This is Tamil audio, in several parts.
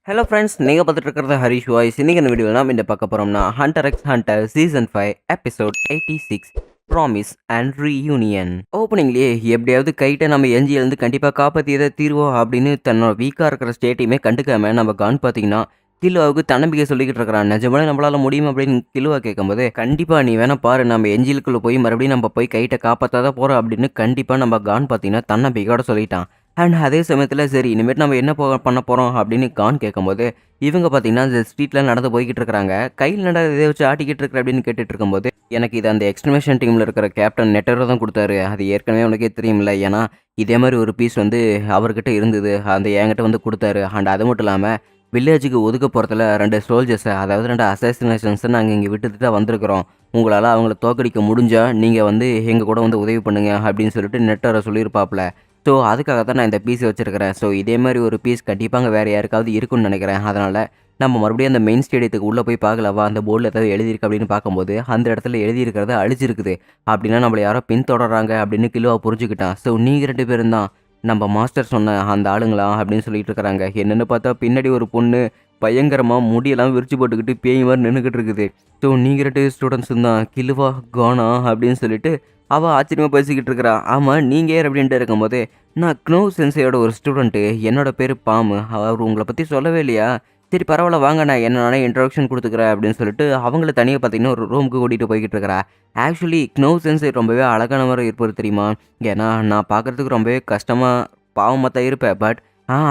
ஹலோ ஃப்ரெண்ட்ஸ், நீங்கள் பார்த்துட்டு இருக்கிறது ஹரிஷ் வாய்ஸ். இன்னைக்கு இந்த வீடியோ நாம் இந்த பார்க்க போகிறோம்னா Hunter X Hunter season 5 episode 86 promise and reunion. ஓப்பனிங்லேயே எப்படியாவது கைட்டை நம்ம எஞ்சியிலேருந்து கண்டிப்பாக காப்பாற்றியதை தீர்வோம் அப்படின்னு தன்னோட வீக்காக இருக்கிற ஸ்டேட்டையுமே கண்டுக்காம நம்ம கான் பார்த்தீங்கன்னா கிலுவாவுக்கு தன்னம்பிக்கை சொல்லிக்கிட்டு இருக்கிறான். நிஜமான நம்மளால முடியும் அப்படின்னு கிலுவா கேட்கும்போது, கண்டிப்பாக நீ வேணா பாரு, நம்ம எஞ்சிலுக்குள்ளே போய் மறுபடியும் நம்ம போய் கைட்டை காப்பாற்றாதான் போகிறோம் அப்படின்னு கண்டிப்பாக நம்ம கான் பார்த்தீங்கன்னா தன்னம்பிக்கையோட சொல்லிட்டான். அண்ட் அதே சமயத்தில் சரி இனிமேட்டு நம்ம என்ன பண்ண போகிறோம் அப்படின்னு கான் கேட்கும்போது, இவங்க பார்த்தீங்கன்னா இந்த ஸ்ட்ரீட்டில் நடந்து போய்கிட்டு இருக்கிறாங்க. கையில் நடந்து இதை வச்சு ஆட்டிக்கிட்டு இருக்கிற அப்படின்னு கேட்டுட்டு இருக்கும்போது, எனக்கு இது அந்த எக்ஸ்ட்ரிமேஷன் டீமில் இருக்கிற கேப்டன் நெட்டரோ தான் கொடுத்தாரு. அது ஏற்கனவே உனக்கே தெரியுமில்ல, ஏன்னா இதே மாதிரி ஒரு பீஸ் வந்து அவர்கிட்ட இருந்தது, அந்த என்கிட்ட வந்து கொடுத்தாரு. அண்ட் அது மட்டும் இல்லாமல் வில்லேஜுக்கு ஒதுக்க போகிறதுல 2 சோல்ஜர்ஸை, அதாவது 2 அசாசினேஷன்ஸை நாங்கள் இங்கே விட்டுட்டு தான் வந்திருக்கிறோம். உங்களால் அவங்கள தோக்கடிக்க முடிஞ்சால் நீங்கள் வந்து எங்கள் கூட வந்து உதவி பண்ணுங்க அப்படின்னு சொல்லிட்டு நெட்டரை சொல்லியிருப்பாப்ல. ஸோ அதுக்காக தான் நான் இந்த பீஸ் வச்சுருக்கிறேன். ஸோ இதே மாதிரி ஒரு பீஸ் கண்டிப்பாக வேறு யாருக்காவது இருக்குன்னு நினைக்கிறேன். அதனால் நம்ம மறுபடியும் அந்த மெயின் ஸ்டேடியத்துக்கு உள்ளே போய் பார்க்கலவா, அந்த போர்டில் ஏதாவது எழுதியிருக்கு அப்படின்னு பார்க்கும்போது அந்த இடத்துல எழுதியிருக்கிறத அழிச்சிருக்குது. அப்படின்னா நம்மளை யாரோ பின்தொடர்றாங்க அப்படின்னு கிலுவா புரிஞ்சுக்கிட்டான். ஸோ நீங்கள் 2 பேரும் தான் நம்ம மாஸ்டர் சொன்ன அந்த ஆளுங்களா அப்படின்னு சொல்லிட்டு இருக்கிறாங்க. என்னென்னு பார்த்தா பின்னாடி ஒரு பொண்ணு பயங்கரமாக முடியெல்லாம் விரிச்சு போட்டுக்கிட்டு பேய் மாதிரி நின்றுக்கிட்டு இருக்குது. ஸோ நீங்கள் 2 ஸ்டூடெண்ட்ஸும் தான் கிலுவா கானா அப்படின்னு சொல்லிட்டு அவள் ஆச்சரியமாக பேசிக்கிட்டு இருக்கிறா. ஆமாம், நீங்கள் யார் அப்படின்ட்டு இருக்கும்போது, நான் க்னோ சென்சையோட ஒரு ஸ்டூடெண்ட்டு, என்னோட பேர் பாமு, அவர் உங்களை பற்றி சொல்லவே இல்லையா? சரி பரவாயில்ல வாங்க, நான் என்னோட இன்ட்ரடக்ஷன் கொடுத்துக்கிறேன் அப்படின்னு சொல்லிட்டு அவங்கள தனியாக பார்த்தீங்கன்னா ஒரு ரூமுக்கு கூட்டிகிட்டு போய்கிட்டு இருக்கிறா. ஆக்சுவலி க்னோ சென்சை ரொம்பவே அழகான மாதிரி இருப்பார் தெரியுமா? ஏன்னா நான் பார்க்குறதுக்கு ரொம்பவே கஷ்டமாக பாவமாக தான் இருப்பேன். பட்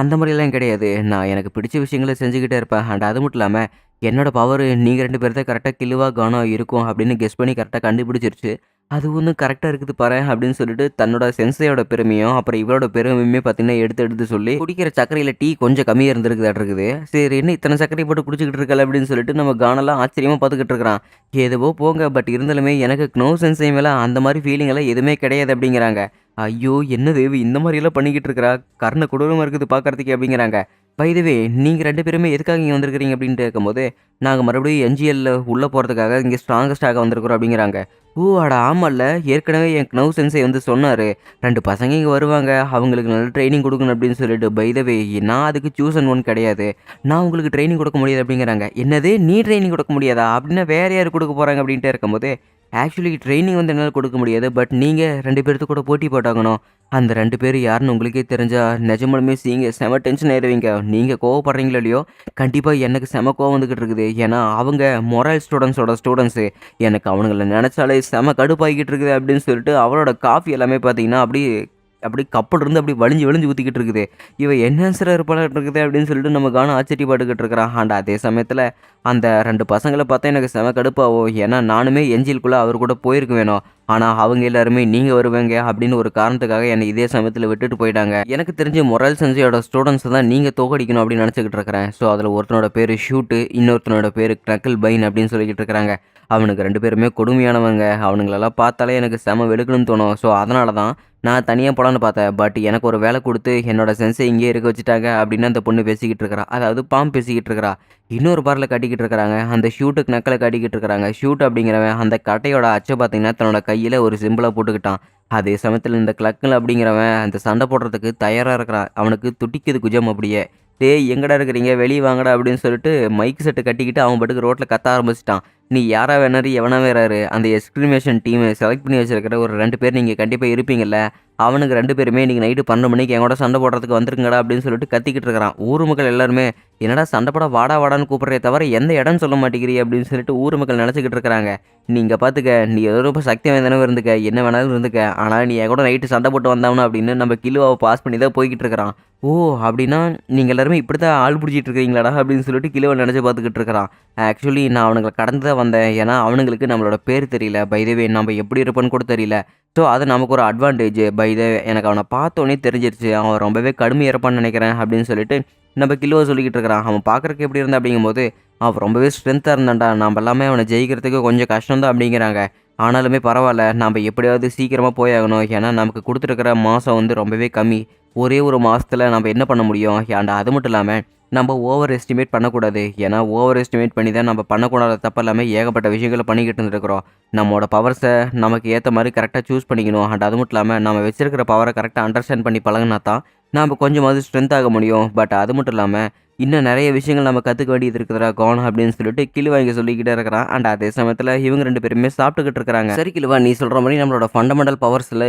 அந்த மாதிரிலாம் கிடையாது. நான் எனக்கு பிடிச்ச விஷயங்களை செஞ்சுக்கிட்டே இருப்பேன். அண்ட் அது மட்டும் இல்லாமல் என்னோட பவர் நீங்கள் 2 பேர் தான் கரெக்டாக கிலுவா கானா இருக்கும் அப்படின்னு கெஸ் பண்ணி கரெக்டாக கண்டுபிடிச்சிருச்சு. அது ஒன்றும் கரெக்டாக இருக்குது பாரேன் அப்படின்னு சொல்லிட்டு தன்னோட சென்சையோட பெருமையும் அப்புறம் இவரோட பெருமையுமே பார்த்தீங்கன்னா எடுத்து எடுத்து சொல்லி, குடிக்கிற சர்க்கரையில் டீ கொஞ்சம் கம்மியாக இருந்திருக்குதாட்டு இருக்குது. சரி என்ன இத்தனை சர்க்கரை போட்டு குடிச்சிக்கிட்டு இருக்கல அப்படின்னு சொல்லிட்டு நம்ம கானெல்லாம் ஆச்சரியமாக பார்த்துக்கிட்டு இருக்கிறான். எதுவோ போங்க, பட் இருந்தாலுமே எனக்கு க்னோ சென்சை மேலே அந்த மாதிரி ஃபீலிங் எல்லாம் எதுவுமே கிடையாது அப்படிங்கிறாங்க. ஐயோ என்னது இந்த மாதிரியெல்லாம் பண்ணிக்கிட்டு இருக்கிறா, கர்ண கொடூரமாக இருக்குது பார்க்கறதுக்கு அப்படிங்கிறாங்க. பை த வே நீங்கள் 2 பேருமே எதுக்காக இங்கே வந்திருக்கிறீங்க அப்படின்ட்டு இருக்கும்போது, நாங்கள் மறுபடியும் என்ஜிஎல்ல உள்ளே போகிறதுக்காக இங்கே ஸ்ட்ராங்கஸ்டாக வந்திருக்கிறோம் அப்படிங்கிறாங்க. ஓ அட ஆமாம்ல, ஏற்கனவே என் க்னவ் சென்சை வந்து சொன்னார் 2 பசங்க இங்கே வருவாங்க, அவங்களுக்கு நல்ல ட்ரைனிங் கொடுக்கணும் அப்படின்னு சொல்லிட்டு. பை த வே நான் அதுக்கு சூஸ் அண்ட் ஒன் கிடையாது, நான் உங்களுக்கு ட்ரைனிங் கொடுக்க முடியாது அப்படிங்கிறாங்க. என்னது நீ ட்ரைனிங் கொடுக்க முடியாதா அப்படின்னா வேறு யார் கொடுக்க போகிறாங்க அப்படின்ட்டு இருக்கும்போது, ஆக்சுவலி ட்ரைனிங் வந்து என்னால் கொடுக்க முடியாது, பட் நீங்கள் 2 பேர்த்து கூட போட்டி போட்டாகணும். அந்த 2 பேர் யாருன்னு உங்களுக்கே தெரிஞ்சா நிஜமாலுமே செம டென்ஷன் ஆயிடுவீங்க. நீங்கள் கோவப்படுறீங்களோ இல்லையோ, கண்டிப்பாக எனக்கு செம கோவம் வந்துக்கிட்டு இருக்குது. ஏன்னா அவங்க மொரல் ஸ்டூடெண்ட்ஸு, எனக்கு அவனுங்களை நினச்சாலே செம கடுப்பாகிக்கிட்டு இருக்குது அப்படின்னு சொல்லிட்டு அவளோட காஃபி எல்லாமே பார்த்தீங்கன்னா அப்படி கப்பல் இருந்து அப்படி வலிஞ்சு வலிஞ்சு ஊற்றிக்கிட்டு இருக்குது. இவன் என்ஹான்சராக இருப்பாளா இருக்குது அப்படின்னு சொல்லிட்டு நம்ம காண ஆச்சரியப்பட்டுக்கிட்டு இருக்கிறான். அண்ட் அதே சமயத்தில் அந்த 2 பசங்களை பார்த்தா எனக்கு செம கடுப்பாகும். ஏன்னா நானுமே என்ஜிலுக்குள்ளே அவர் கூட போயிருக்க வேணும். ஆனால் அவங்க எல்லாருமே நீங்கள் வருவாங்க அப்படின்னு ஒரு காரணத்துக்காக என்னை இதே சமயத்தில் விட்டுட்டு போயிட்டாங்க. எனக்கு தெரிஞ்சு மொரல் சென்சையோட ஸ்டூடெண்ட்ஸ் தான் நீங்கள் தோக்கடிக்கணும் அப்படின்னு நினச்சிக்கிட்டு இருக்கிறேன். ஸோ அதில் ஒருத்தனோட பேர் ஷூட்டு, இன்னொருத்தனோட பேர் க்னக்கிள் பைன் அப்படின்னு சொல்லிக்கிட்டு இருக்கிறாங்க. அவனுக்கு 2 பேருமே கொடுமையானவங்க. அவனுங்களெல்லாம் பார்த்தாலே எனக்கு செம வெளுக்கணும்னு தோணும். ஸோ அதனால தான் நான் தனியாக போகலான்னு பார்த்தேன். பட் எனக்கு ஒரு வேலை கொடுத்து என்னோட சென்ஸை இங்கேயே இருக்க வச்சுட்டாங்க அப்படின்னு அந்த பொண்ணு பேசிக்கிட்டு இருக்கிறா. அதாவது பாம்பு பேசிக்கிட்டு இருக்கிறா. இன்னொரு பாரில் கட்டிக்கிட்டு இருக்கிறாங்க. அந்த ஷூட்டுக்கு நக்கலை கட்டிக்கிட்டு இருக்கிறாங்க. ஷூட் அப்படிங்கிறவன் அந்த கட்டையோட அச்சை பார்த்தீங்கன்னா தன்னோட கையில் ஒரு சிம்பிளாக போட்டுக்கிட்டான். அதே சமயத்தில் இந்த கிளக்கில் அப்படிங்கிறவன் அந்த சண்டை போடுறதுக்கு தயாராக இருக்கிறான். அவனுக்கு துட்டிக்குது குஜம் அப்படியே. டேய் எங்கடா இருக்கிறீங்க, வெளியே வாங்கடா அப்படின்னு சொல்லிட்டு மைக் செட்டு கட்டிக்கிட்டு அவன் பாட்டுக்கு ரோட்டில் கத்த ஆரம்பிச்சிட்டான். நீ யாரா வேணாரு எவனா வேறாரு, அந்த எக்ஸ்கிரிமேஷன் டீமை செலக்ட் பண்ணி வச்சிருக்கிற ஒரு 2 பேர் நீங்கள் கண்டிப்பாக இருப்பீங்கல்ல, அவனுக்கு 2 பேருமே இன்றைக்கி நைட்டு 12 மணிக்கு என் கூட சண்டை போடுறதுக்கு வந்துருங்கடா அப்படின்னு சொல்லிட்டு கத்திக்கிட்டு இருக்கிறான். ஊர் மக்கள் எல்லாருமே என்னடா சண்டை போட வாடா வாடான்னு கூப்பிட்றே தவிர எந்த இடம்னு சொல்ல மாட்டேங்கிறீ அப்படின்னு சொல்லிட்டு ஊர் மக்கள் நினச்சிக்கிட்டு இருக்கிறாங்க. நீங்கள் பார்த்துக்க, நீ ஏதோ ரொம்ப சக்தி வாய்ந்தனவே இருந்துக்க, என்ன வேணாலும் இருந்துக்க, ஆனால் நீ என் கூட நைட்டு சண்டை போட்டு வந்தாவணும் அப்படின்னு நம்ம கிலுவாவை பாஸ் பண்ணி தான் போய்கிட்டு இருக்கிறான். ஓ அப்படின்னா நீங்கள் எல்லாருமே இப்படி தான் ஆள் பிடிச்சிட்டு இருக்கிறீங்களாடா அப்படின்னு சொல்லிட்டு கிலுவை நினச்சி பார்த்துக்கிட்டு இருக்கிறான். ஆக்சுவலி நான் அவனுங்களை கடந்து தான் வந்தேன். ஏன்னா அவனுங்களுக்கு நம்மளோட பேர் தெரியல, பை த வே நம்ம எப்படி இருப்போன்னு கூட தெரியல. ஸோ அது நமக்கு ஒரு அட்வான்டேஜ். பை த வே எனக்கு அவனை பார்த்தோன்னே தெரிஞ்சிருச்சு, அவன் ரொம்பவே கடுமையாக இருப்பான்னு நினைக்கிறேன் அப்படின்னு சொல்லிட்டு நம்ம கிலுவை சொல்லிக்கிட்டு இருக்கிறான். அவன் பார்க்குறக்கு எப்படி இருந்தா அப்படிங்கும்போது அவன் ரொம்பவே ஸ்ட்ரென்த்தாக இருந்தான்டா, நம்ம எல்லாமே அவனை ஜெயிக்கிறதுக்கு கொஞ்சம் கஷ்டம்தான் அப்படிங்கிறாங்க. ஆனாலுமே பரவாயில்ல, நம்ம எப்படியாவது சீக்கிரமாக போயாகணும். ஏன்னா நமக்கு கொடுத்துருக்கிற மாதம் வந்து ரொம்பவே கம்மி. ஒரே ஒரு மாதத்தில் நம்ம என்ன பண்ண முடியும்? ஏன்டா அது மட்டும் இல்லாமல் நம்ம ஓவர் எஸ்டிமேட் பண்ணக்கூடாது. ஏன்னா ஓவர் எஸ்டிமேட் பண்ணி தான் நம்ம பண்ணக்கூடாத தப்பு எல்லாமே ஏகப்பட்ட விஷயங்களை பண்ணிக்கிட்டு இருந்துருக்கிறோம். நம்மளோட பவர்ஸை நமக்கு ஏற்ற மாதிரி கரெக்டாக சூஸ் பண்ணிக்கணும். அண்ட் அது மட்டும் இல்லாமல் நம்ம வச்சிருக்கிற பவரை கரெக்டாக அண்டர்ஸ்டாண்ட் பண்ணி பழகினா தான் நாம் கொஞ்சமாவது ஸ்ட்ரென்த் ஆக முடியும். பட் அது மட்டும் இல்லாமல் இன்னும் நிறைய விஷயங்கள் நம்ம கற்றுக்க வேண்டியது இருக்குதுடா கான் அப்படின்னு சொல்லிட்டு கிலுவா இங்கே சொல்லிக்கிட்டே இருக்கிறான். அண்ட் அதே சமயத்தில் இவங்க 2 பேருமே சாப்பிட்டுக்கிட்டு இருக்கிறாங்க. சரி கிலுவா, நீ சொல்கிற மாதிரி நம்மளோட ஃபண்டமெண்டல் பவர்ஸில்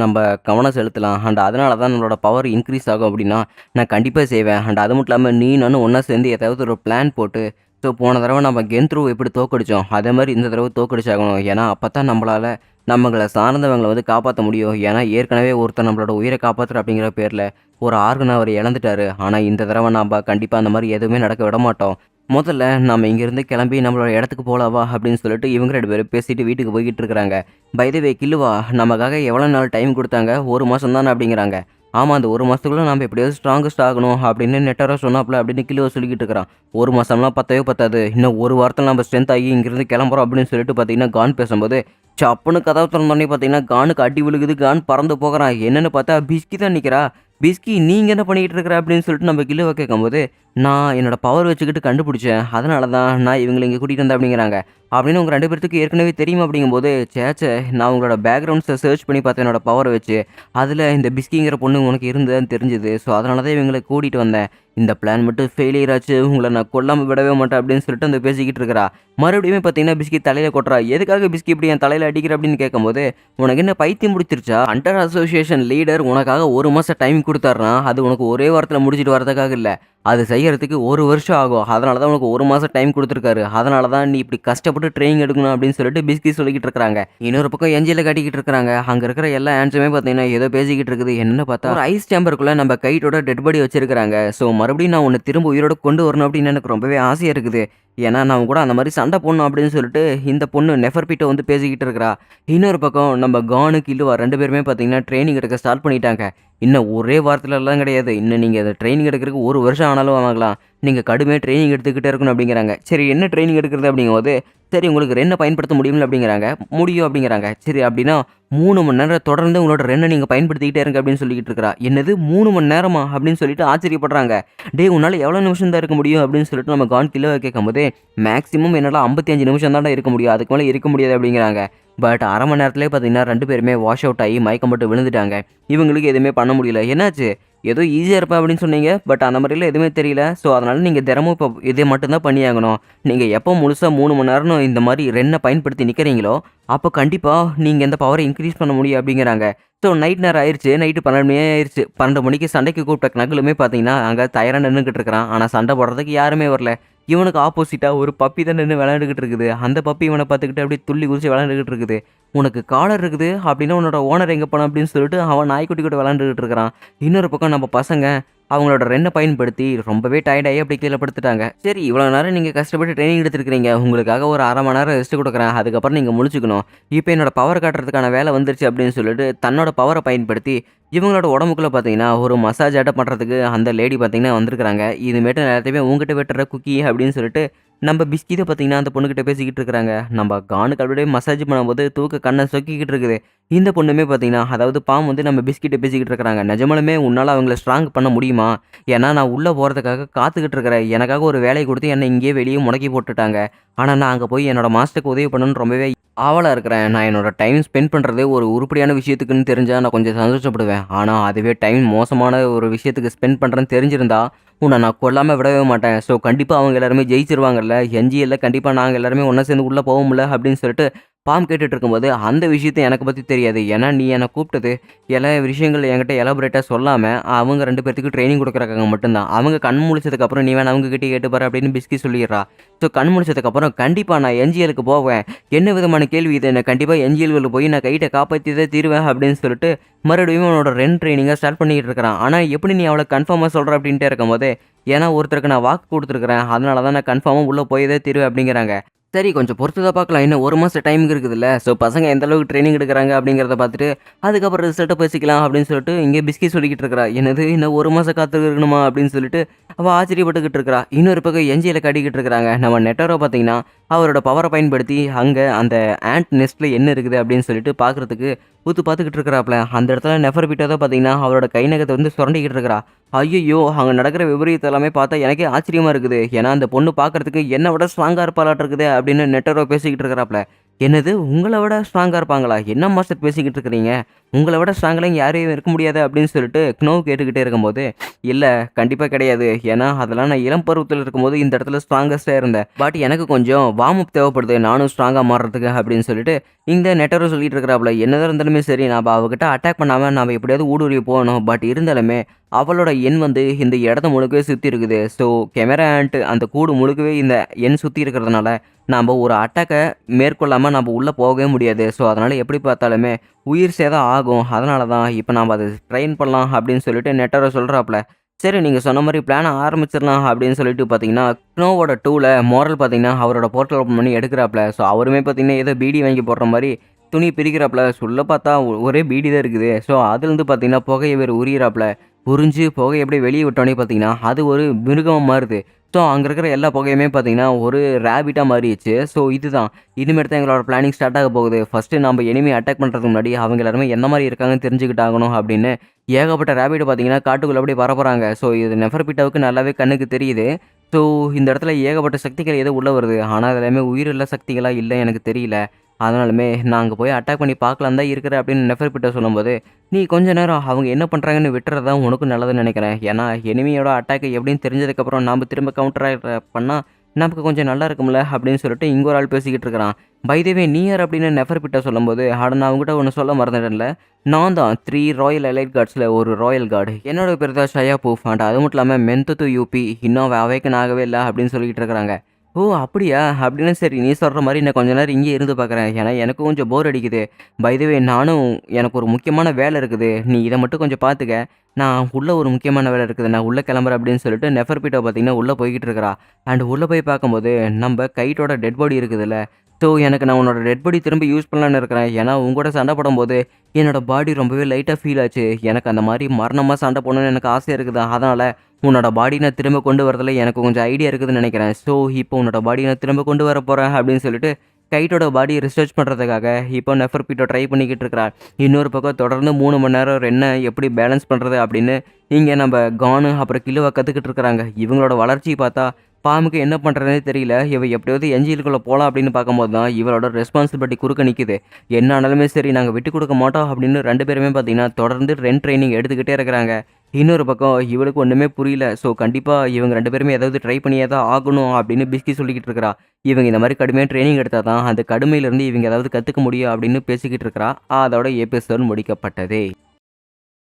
நம்ம கவனம் செலுத்தலாம். அண்ட் அதனால தான் நம்மளோட பவர் இன்க்ரீஸ் ஆகும் அப்படின்னா நான் கண்டிப்பாக செய்வேன். அண்ட் அது மட்டும் இல்லாமல் நீ நானும் ஒன்றா சேர்ந்து ஏதாவது ஒரு பிளான் போட்டு ஸோ போன தடவை நம்ம கெந்த்ரூ எப்படி தோக்கடிச்சோம் அதே மாதிரி இந்த தடவை தோக்கடிச்சாகணும். ஏன்னா அப்போ தான் நம்மளால் நம்மளை சார்ந்தவங்களை வந்து காப்பாற்ற முடியும். ஏன்னா ஏற்கனவே ஒருத்தர் நம்மளோட உயிரை காப்பாற்றுற அப்படிங்கிற பேரில் ஒரு ஆர்கனை அவர் இழந்துட்டாரு. ஆனால் இந்த தடவை நம்ம கண்டிப்பாக அந்த மாதிரி எதுவுமே நடக்க விட மாட்டோம். முதல்ல நம்ம இங்கேருந்து கிளம்பி நம்மளோட இடத்துக்கு போகலாவா அப்படின்னு சொல்லிட்டு இவங்க 2 பேரும் பேசிட்டு வீட்டுக்கு போய்கிட்டு இருக்கிறாங்க. பை த வே கில்லுவா, நமக்காக எவ்வளோ நாள் டைம் கொடுத்தாங்க? 1 மாதம் தானே அப்படிங்கிறாங்க. ஆமாம், அந்த 1 மாதத்துக்குள்ளே நம்ம எப்படியாவது ஸ்ட்ராங்கஸ்ட் ஆகணும் அப்படின்னு நெட்டராக சொன்னாப்புல அப்படின்னு கில்லுவா சொல்லிக்கிட்டு இருக்கிறான். 1 மாதம்லாம் பத்தவே பத்தாது, இன்னும் 1 வாரத்தில் நம்ம ஸ்ட்ரென்த் ஆகி இங்கேருந்து கிளம்புறோம் அப்படின்னு சொல்லிட்டு பார்த்தீங்கன்னா கான் பேசும்போது சப்புன்னு கதவு திறந்தோடனே பார்த்தீங்கன்னா கானுக்கு அடி விழுகுது. கான் பறந்து போகிறான். என்னென்னு பார்த்தா பிஸ்கி தான் நிற்கிறா. பிஸ்கி, நீங்கள் என்ன பண்ணிக்கிட்டு இருக்கிற அப்படின்னு சொல்லிட்டு நம்ம கில்லுவை கேட்கும்போது நான் என்னோட பவர் வச்சுக்கிட்டு கண்டுபிடிச்சேன், அதனால தான் நான் இவங்களை இங்கே கூட்டிகிட்டு வந்தேன் அப்படிங்கிறாங்க. அப்படின்னு உங்கள் 2 பேர்த்துக்கு ஏற்கனவே தெரியும் அப்படிங்கும்போது சேச்சே, நான் உங்களோட பேக்ரவுண்ட்ஸை சர்ச் பண்ணி பார்த்தேன் என்னோட பவரை வச்சு. அதில் இந்த பிஸ்கிங்கிற பொண்ணு உனக்கு இருந்ததுன்னு தெரிஞ்சுது. ஸோ அதனால தான் இவங்களை கூட்டிகிட்டு வந்தேன். இந்த பிளான் மட்டும் ஃபெயிலியர் ஆச்சு, உங்களை நான் கொல்லாமல் விடவே மாட்டேன் அப்படின்னு சொல்லிட்டு அந்த பேசிக்கிட்டு இருக்கிறா. மறுபடியும் பார்த்தீங்கன்னா பிஸ்கி தலையில் கொட்டுறா. எதுக்காக பிஸ்கி இப்படி என் தலையில் அடிக்கிற அப்படின்னு கேட்கும்போது உனக்கு என்ன பைத்தியம் முடிச்சிருச்சா? ஹண்டர் அசோசியேஷன் லீடர் உனக்காக 1 மாதம் டைம் கொடுத்தாருனா அது உனக்கு ஒரே வாரத்தில் முடிச்சிட்டு வரதுக்காக இல்லை, அது செய்யறதுக்கு 1 வருஷம் ஆகும். அதனால தான் உனக்கு 1 மாதம் டைம் கொடுத்துருக்காரு. அதனால தான் நீ இப்படி கஷ்டப்பட்டு ட்ரைனிங் எடுக்கணும் அப்படின்னு சொல்லிட்டு பிஸ்கி சொல்லிக்கிட்டு இருக்காங்க. இன்னொரு பக்கம் எஞ்சியில் கட்டிக்கிட்டு இருக்காங்க. அங்கே இருக்கிற எல்லா ஆன்ஸுமே பார்த்தீங்கன்னா ஏதோ பேசிக்கிட்டு இருக்குது. என்னென்னு பார்த்தா ஒரு ஐஸ் சேம்பருக்குள்ளே நம்ம கைட்டோட டெட் பாடி வச்சிருக்காங்க. ஸோ மறுபடியும் நான் உன்னை திரும்ப உயிரோட கொண்டு வரணும் அப்படின்னு எனக்கு ரொம்பவே ஆசையாக இருக்குது. ஏன்னா நான் கூட அந்த மாதிரி சண்டை போடணும் அப்படின்னு சொல்லிட்டு இந்த பொண்ணு நெஃபர்பிட்ட வந்து பேசிக்கிட்டு இருக்கிறா. இன்னொரு பக்கம் நம்ம கானு கில்லுவா 2 பேருமே பார்த்தீங்கன்னா ட்ரைனிங் எடுக்க ஸ்டார்ட் பண்ணிட்டாங்க. இன்னும் ஒரே வாரத்துலலாம் கிடையாது, இன்னும் நீங்கள் அதை ட்ரைனிங் எடுக்கிறதுக்கு 1 வருஷம் ஆனாலும் ஆகலாம். நீங்கள் கடுமையாக ட்ரைனிங் எடுத்துக்கிட்டே இருக்கணும் அப்படிங்கிறாங்க. சரி, என்ன ட்ரைனிங் எடுக்கிறது அப்படிங்கும்போது சரி உங்களுக்கு ரென்னை பயன்படுத்த முடியும்ல அப்படிங்கிறாங்க. முடியும் அப்படிங்கிறாங்க. சரி அப்படின்னா 3 மணி நேரம் தொடர்ந்து உங்களோட ரென்னை நீங்கள் பயன்படுத்திக்கிட்டே இருங்க அப்படின்னு சொல்லிக்கிட்டு இருக்கிறா. என்னது 3 மணி நேரமா அப்படின்னு சொல்லிட்டு ஆச்சரியப்படுறாங்க. டே, உன்னால் எவ்வளோ நிமிஷம் தான் இருக்க முடியும் அப்படின்னு சொல்லிட்டு நம்ம கான் கிலோவை கேட்கும்போது மேக்ஸிமம் என்னால் 55 நிமிஷம் தான் இருக்க முடியும், அதுக்கு மேலே இருக்க முடியாது அப்படிங்கிறாங்க. பட் 1/2 மணி நேரத்துலேயே பார்த்தீங்கன்னா 2 பேருமே வாஷ் அவுட் ஆகி மயக்கம் போட்டு விழுந்துட்டாங்க. இவங்களுக்கு எதுவுமே பண்ண முடியல. என்னாச்சு? ஏதோ ஈஸியாக இருப்பேன் அப்படின்னு சொன்னீங்க, பட் அந்த மாதிரிலாம் எதுவுமே தெரியல. ஸோ அதனால் நீங்கள் தினமும் இப்போ இதை மட்டும்தான் பண்ணியாகணும். நீங்கள் எப்போ முழுசாக 3 மணி நேரம் இந்த மாதிரி ரென்னை பயன்படுத்தி நிற்கிறீங்களோ அப்போ கண்டிப்பாக நீங்கள் இந்த பவரை இன்க்ரீஸ் பண்ண முடியும் அப்படிங்கிறாங்க. ஸோ நைட் நேரம் ஆயிடுச்சு. நைட்டு 12 மணி ஆயிடுச்சு. 12 மணிக்கு சண்டைக்கு கூப்பிட்ட நகலுமே பார்த்தீங்கன்னா அங்கே தயாராக நின்றுக்கிட்டு இருக்கிறான். ஆனால் சண்டை போடுறதுக்கு யாருமே வரல. இவனுக்கு ஆப்போசிட்டாக ஒரு பப்பி தான் நின்று விளையாண்டுக்கிட்டு இருக்குது. அந்த பப்பி இவனை பார்த்துக்கிட்டு அப்படியே துள்ளி குதிச்சு விளையாண்டுக்கிட்டு இருக்குது. உனக்கு காலர் இருக்குது அப்படின்னா உன்னோட ஓனர் எங்கே போன அப்படின்னு சொல்லிட்டு அவன் நாய்க்குட்டி கூட விளையாண்டுக்கிட்டு இருக்கிறான். இன்னொரு பக்கம் நம்ம பசங்க அவங்களோட ரென்னை பயன்படுத்தி ரொம்பவே டயர்டாகி அப்படி கீழே படுத்துட்டாங்க. சரி, இவ்வளோ நேரம் நீங்கள் கஷ்டப்பட்டு ட்ரைனிங் எடுத்துருக்கிறீங்க, உங்களுக்காக ஒரு 1/2 மணி நேரம் ரெஸ்ட் கொடுக்குறேன், அதுக்கப்புறம் நீங்கள் முழிச்சுக்கணும். இப்போ என்னோட பவர் காட்டுறதுக்கான வேலை வந்துருச்சு அப்படின்னு சொல்லிட்டு தன்னோட பவரை பயன்படுத்தி இவங்களோட உடம்புக்குள்ளே பார்த்தீங்கன்னா ஒரு மசாஜ் ஆட்டம் பண்ணுறதுக்கு அந்த லேடி பார்த்தீங்கன்னா வந்திருக்கிறாங்க. இதுமேட்டு எல்லாத்தையுமே உங்ககிட்ட வெட்டுற குக்கி அப்படின்னு சொல்லிட்டு நம்ம பிஸ்கிதை பார்த்தீங்கன்னா அந்த பொண்ணுக்கிட்ட பேசிக்கிட்டு இருக்கிறாங்க. நம்ம கானுக்கு அப்படியே மசாஜ் பண்ணும்போது தூக்க கண்ணை சொக்கிக்கிட்டு இருக்குது. இந்த பொண்ணுமே பார்த்தீங்கன்னா அதாவது பாம் வந்து நம்ம பிஸ்கிட்ட பேசிக்கிட்டு இருக்கிறாங்க. நிஜமாலுமே உன்னால் அவங்கள ஸ்ட்ராங் பண்ண முடியுமா? ஏன்னா நான் உள்ளே போகிறதுக்காக காத்துக்கிட்டு இருக்கிறேன். எனக்காக ஒரு வேலையை கொடுத்து என்னை இங்கேயே வெளியே முடக்கி போட்டுட்டாங்க. ஆனால் நான் அங்கே போய் என்னோட மாஸ்டருக்கு உதவி பண்ணணும்னு ரொம்பவே ஆவலாக இருக்கிறேன். நான் என்னோட டைம் ஸ்பெண்ட் பண்ணுறதே ஒரு உருப்படியான விஷயத்துக்குன்னு தெரிஞ்சால் நான் கொஞ்சம் சந்தோஷப்படுவேன். ஆனால் அதுவே டைம் மோசமான ஒரு விஷயத்துக்கு ஸ்பெண்ட் பண்ணுறேன்னு தெரிஞ்சிருந்தா உன்னை நான் கொல்லாமல் விடவே மாட்டேன். ஸோ கண்டிப்பாக அவங்க எல்லாருமே ஜெயிச்சிருவாங்கல்ல, என்ஜிஎல்ல கண்டிப்பாக நாங்கள் எல்லாருமே ஒன்றா சேர்ந்து உள்ளே போவோம்ல அப்படின்னு சொல்லிட்டு பாம் கேட்டுட்டு இருக்கும்போது அந்த விஷயத்தை எனக்கு பற்றி தெரியாது. ஏன்னா நீ என்னை கூப்பிட்டது எல்லா விஷயங்கள் என்கிட்ட எலாபரேட்டாக சொல்லாமல் அவங்க 2 பேர்த்துக்கு ட்ரைனிங் கொடுக்குறாங்க மட்டும்தான். அவங்க கண் முழிச்சதுக்கப்புறம் நீ வேணா அவங்க கிட்டே கேட்டுப்பாரு அப்படின்னு பிஸ்கி சொல்லிடுறா. ஸோ கண் முழிச்சதுக்கப்புறம் கண்டிப்பாக நான் என்ஜிஎலுக்கு போவேன். என்ன விதமான கேள்வி இது? என்ன கண்டிப்பாக என்ஜிஎல்களில் போய் நான் கைட்டை காப்பாற்றிதான் தீருவேன் அப்படின்னு சொல்லிட்டு மறுபடியும் அவனோட ட்ரைனிங்கை ஸ்டார்ட் பண்ணிக்கிட்டு இருக்கிறான். ஆனால் எப்படி நீ அவளை கன்ஃபார்மாக சொல்கிற அப்படின்ட்டே இருக்கும்போது ஏன்னா ஒருத்தருக்கு நான் வாக்கு கொடுத்துருக்குறேன், அதனால தான் நான் கன்ஃபார்மாக உள்ளே போயதே தீருவேன் அப்படிங்கிறாங்க. சரி, கொஞ்சம் பொறுத்து தான் பார்க்கலாம். இன்னும் 1 மாதம் டைமுக்கு இருக்குதுல்ல. ஸோ பசங்க எந்த அளவுக்கு ட்ரைனிங் எடுக்கிறாங்க அப்படிங்கிறத பார்த்துட்டு அதுக்கப்புறம் ரிசல்ட்டை பேசிக்கலாம் அப்படின்னு சொல்லிட்டு இங்கே பிஸ்கி சொல்லிக்கிட்டு இருக்கிறா. என்னது இன்னும் 1 மாதம் காத்துருக்கணுமா அப்படின்னு சொல்லிட்டு அவள் ஆச்சரியப்பட்டுக்கிட்டு இருக்கிறா. இன்னொரு பக்கம் எஞ்சியில் கட்டிக்கிட்டு இருக்கிறாங்க. நம்ம நெட்டரோ பார்த்தீங்கன்னா அவரோட பவரை பயன்படுத்தி அங்கே அந்த ஆண்ட் நெஸ்ட்டில் என்ன இருக்குது அப்படின்னு சொல்லிட்டு பார்க்குறதுக்கு பார்த்துக்கிட்டு இருக்கிறாப்ல. அந்த இடத்துல நெஃபர்பிட்டோ தான் பார்த்தீங்கன்னா அவரோட கை நகத்தை வந்து சுரண்டிக்கிட்டு இருக்கிறா. ஐயோ, அங்கே நடக்கிற விபரீதத்தை எல்லாமே பார்த்தா எனக்கே ஆச்சரியமாக இருக்குது. ஏன்னா அந்த பொண்ணு பார்க்குறதுக்கு என்னை விட ஸ்ட்ராங்காக இருப்பாளாட்டு இருக்குது அப்படின்னு நெட்டரோ பேசிக்கிட்டு இருக்கிறாப்ல. என்னது உங்கள விட ஸ்ட்ராங்கா இருப்பாங்களா? என்ன மாஸ்டர் பேசிக்கிட்டு இருக்கிறீங்க? உங்கள விட ஸ்ட்ராங்லாம் இங்க யாரையும் இருக்க முடியாது அப்படின்னு சொல்லிட்டு க்னோ கேட்டுக்கிட்டே இருக்கும்போது, இல்ல கண்டிப்பா கிடையாது. ஏன்னா அதெல்லாம் நான் இளம் பருவத்தில இருக்கும்போது இந்த இடத்துல ஸ்ட்ராங்கஸ்ட்டா இருந்தேன். பட் எனக்கு கொஞ்சம் வார்ம் அப் தேவைப்படுது. நானும் ஸ்ட்ராங்கா மாறுறதுக்கு அப்படின்னு சொல்லிட்டு இந்த நெட்டரும் சொல்லிட்டு இருக்கிறாப்ல. என்னதான் இருந்தாலுமே சரி நாம அவகிட்ட அட்டாக் பண்ணாம நாம எப்படியாவது ஊடுருவி போகணும். பட் இருந்தாலுமே அவளோட எண் வந்து இந்த இடத்த முழுக்கவே சுத்தி இருக்குது. ஸோ கேமரா ஆண்ட் அந்த கூடு முழுக்கவே இந்த எண் சுத்தி இருக்கிறதுனால நாம ஒரு அட்டாக்க மேற்கொள்ளாம நம்ப உள்ள போகவே முடியாது. ஸோ, அதனால எப்படி பார்த்தாலுமே உயிர் சேதம் ஆகும். அதனால தான் இப்ப நாம அத ட்ரெயின் பண்ணலாம் அப்படின்னு சொல்லிட்டு நெட்டரோ சொல்றாப்ல. சரி நீங்க சொன்ன மாரி பிளான ஆரம்பிச்சிடலாம் அப்படின்னு சொல்லிட்டு பார்த்தீங்கன்னா, ஸ்னோவோட 2ல மோரல் பார்த்தீங்கன்னா, அவரோட போர்ட்டல் ஓப்பன் பண்ணி எடுக்குறாப்ல. ஸோ, அவருமே பார்த்தீங்கன்னா, ஏதோ பீடி வாங்கி போடுற மாரி துணி பிரிக்கிறாப்ல. சொல்ல பார்த்தா ஒரே பீடி தான் இருக்குது. ஸோ, அதுலருந்து பார்த்தீங்கன்னா, புகைய வேறு உரியிறாப்ல. உறிஞ்சு புகைய அப்படியே வெளிய விட்டோனே பார்த்தீங்கன்னா, அது ஒரு மிருகமா மாறுது. ஸோ, அங்க இருக்கிற எல்லா புகையுமே பார்த்தீங்கன்னா, ஒரு ராபிட்டா மாறிருச்சு. ஸோ, இதுதான். இனிமேட்டு தான் எங்களோட பிளானிங் ஸ்டார்ட் ஆக போகுது. ஃபர்ஸ்ட்டு நம்ப எனிமி அட்டாக் பண்றதுக்கு முன்னாடி அவங்க எல்லாருமே எந்த மாரி இருக்காங்கன்னு தெரிஞ்சுக்கிட்டாகணும் அப்படின்னு, ஏகப்பட்ட ராபிட் பார்த்தீங்கன்னா, காட்டுக்குள்ள அப்படியே பரப்புறாங்க. ஸோ, இது நெஃபர்பிட்டாவுக்கு நல்லாவே கண்ணுக்கு தெரியுது. ஸோ, இந்த இடத்துல ஏகப்பட்ட சக்திகள் ஏதோ உள்ள வருது. ஆனா, அது எல்லாமே உயிருள்ள சக்திகளா இல்ல எனக்கு தெரியல. அதனாலுமே நான் அங்க போய் அட்டாக் பண்ணி பார்க்கலான்னு தான் இருக்கிறேன் அப்படின்னு நெஃபர்பிட்டா சொல்லும்போது, நீ கொஞ்ச நேரம் அவங்க என்ன பண்றாங்கன்னு விட்டுறது தான் உனக்கும் நல்லதுன்னு நினைக்கிறேன். ஏன்னா, எனிமியோட அட்டாக் எப்படின்னு தெரிஞ்சதுக்கப்புறம் நாம திரும்ப கவுண்டர் பண்ணா நமக்கு கொஞ்சம் நல்லா இருக்கும்ல அப்படின்னு சொல்லிட்டு இங்க ஒரு ஆள் பேசிக்கிட்டு இருக்கிறான். பை த வே நீ யார் அப்படின்னு நெஃபர்பிட்டா சொல்லும்போது, அட நான் உங்ககிட்ட ஒண்ணு சொல்ல மறந்துட்டேன்ல. நான் தான் 3 ராயல் எலைட் கார்ட்ஸ்ல ஒரு ராயல் கார்டு. என்னோட பேரு தான் ஷயா பூஃப் அண்ட் அது மட்டும் இல்லாம மென்துது யூபி இன்னும் அவன் அவேக்கன் ஆகவே இல்ல அப்படின்னு சொல்லிட்டு இருக்கிறாங்க. ஓ! அப்படியா? அப்படின்னு சரி நீ சொல்ற மாரி நான் கொஞ்ச நேரம் இங்கேயே இருந்து பார்க்குறேன். ஏன்னா எனக்கும் கொஞ்சம் போர் அடிக்குது. பை த வே நானும் எனக்கு ஒரு முக்கியமான வேலை இருக்குது. நீ இத மட்டும் கொஞ்சம் பார்த்துக்க. நான் உள்ள ஒரு முக்கியமான வேலை இருக்குது. நான் உள்ள கிளம்புறேன் அப்படின்னு சொல்லிட்டு நெஃபர்பிட்டோ பார்த்தீங்கன்னா உள்ள போய்க்கிட்டு இருக்கிறா. அண்ட் உள்ள போய் பார்க்கும்போது நம்ப கைட்டோட டெட் பாடி இருக்குதுல்ல. ஸோ எனக்கு நான் உன்னோட டெட் பாடி திரும்ப யூஸ் பண்ணலான்னு இருக்கிறேன். ஏன்னா உன் கூட சண்டை போடும்போது என்னோட பாடி ரொம்பவே லைட்டா ஃபீல் ஆச்சு. எனக்கு அந்த மாரி மரணமா சண்டை போடணும்னு எனக்கு ஆசையா இருக்குது. அதனால உன்னோட பாடி நான் திரும்ப கொண்டு வரதுல எனக்கு கொஞ்சம் ஐடியா இருக்குதுன்னு நினைக்கிறேன். ஸோ, இப்போ உன்னோட பாடிய நான் திரும்ப கொண்டு வர போறேன் அப்படின்னு சொல்லிட்டு, கைட்டோட பாடிய ரிசர்ச் பண்ணுறதுக்காக இப்போ நெஃபர்பிட்டோ ட்ரை பண்ணிக்கிட்டு இருக்கிறார். இன்னொரு பக்கம் தொடர்ந்து 3 மணி நேரம் ரென்ன எப்படி பேலன்ஸ் பண்ணுறது அப்படின்னு இங்கே நம்ம கானு அப்புறம் கில்லுவா கற்றுக்கிட்டு இருக்கிறாங்க. இவங்களோட வளர்ச்சியை பார்த்தா பாமுக்கு என்ன பண்ணுறதுனே தெரியல. இவ எப்படியாவது என்ஜிஎலுக்குள்ளே போகலாம் அப்படின்னு பார்க்கும்போது தான் இவளோட ரெஸ்பான்சிபிலிட்டி குறுக்க நிற்குது. என்ன ஆனாலுமே சரி நாங்கள் விட்டு கொடுக்க மாட்டோம் அப்படின்னு 2 பேருமே பார்த்தீங்கன்னா தொடர்ந்து ட்ரைனிங் எடுத்துக்கிட்டே இருக்கிறாங்க. இன்னொரு பக்கம் இவளுக்கு ஒண்ணுமே புரியல. ஸோ, கண்டிப்பா இவங்க 2 பேருமே ஏதாவது ட்ரை பண்ணியே தான் ஆகணும் அப்படின்னு பிஸ்கி சொல்லிக்கிட்டு இருக்கிறா. இவங்க இந்த மாரி கடுமையா ட்ரெய்னிங் எடுத்தா தான் அந்த கடுமையிலிருந்து இவங்க ஏதாவது கத்துக்க முடியும் அப்படின்னு பேசிக்கிட்டு இருக்கிறா. அதோட எபிசோட் முடிக்கப்பட்டது.